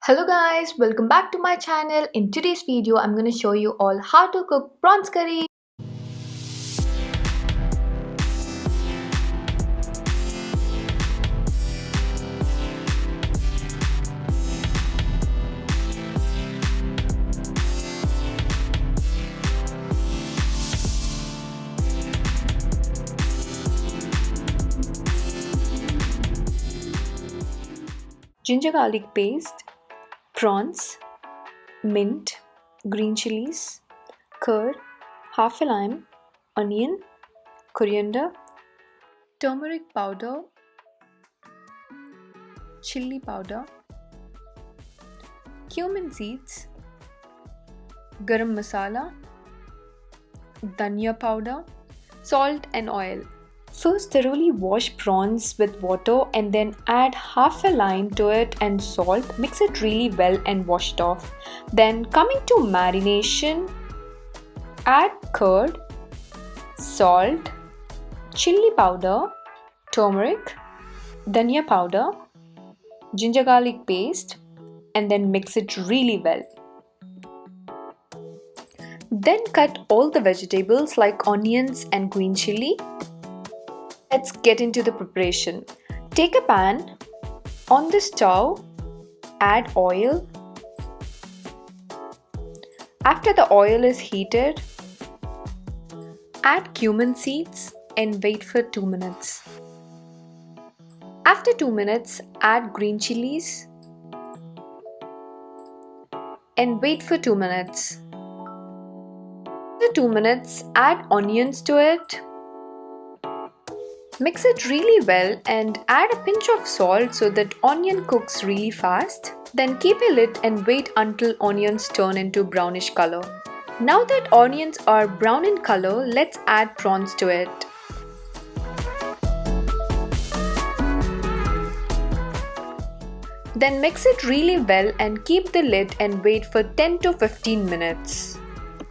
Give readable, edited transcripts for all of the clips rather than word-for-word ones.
Hello guys, welcome back to my channel. In today's video, I'm going to show you all how to cook prawns curry. Ginger garlic paste, prawns, mint, green chilies, curd, half a lime, onion, coriander, turmeric powder, chili powder, cumin seeds, garam masala, dhania powder, salt and oil. First, thoroughly wash prawns with water and then add half a lime to it and salt. Mix it really well and wash it off. Then, coming to marination, add curd, salt, chili powder, turmeric, dhania powder, ginger garlic paste, and then mix it really well. Then cut all the vegetables like onions and green chili. Let's get into the preparation. Take a pan. On the stove, add oil. After the oil is heated, add cumin seeds and wait for 2 minutes. After 2 minutes, add green chilies and wait for 2 minutes. After 2 minutes, add onions to it. Mix it really well and add a pinch of salt so that onion cooks really fast. Then keep a lid and wait until onions turn into brownish color. Now that onions are brown in color, let's add prawns to it. Then mix it really well and keep the lid and wait for 10 to 15 minutes.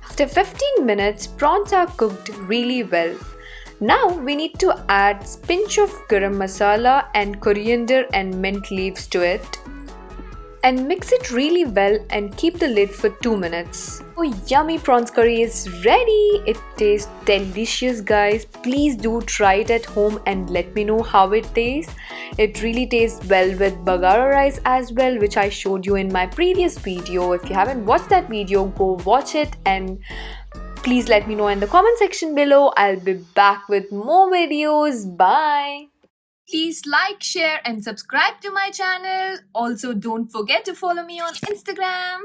After 15 minutes, prawns are cooked really well. Now we need to add a pinch of garam masala and coriander and mint leaves to it and mix it really well and keep the lid for 2 minutes. Oh, yummy prawns curry is ready! It tastes delicious, guys. Please do try it at home and let me know how it tastes. It really tastes well with bagara rice as well, which I showed you in my previous video. If you haven't watched that video, go watch it and please let me know in the comment section below. I'll be back with more videos. Bye. Please like, share and subscribe to my channel. Also, don't forget to follow me on Instagram.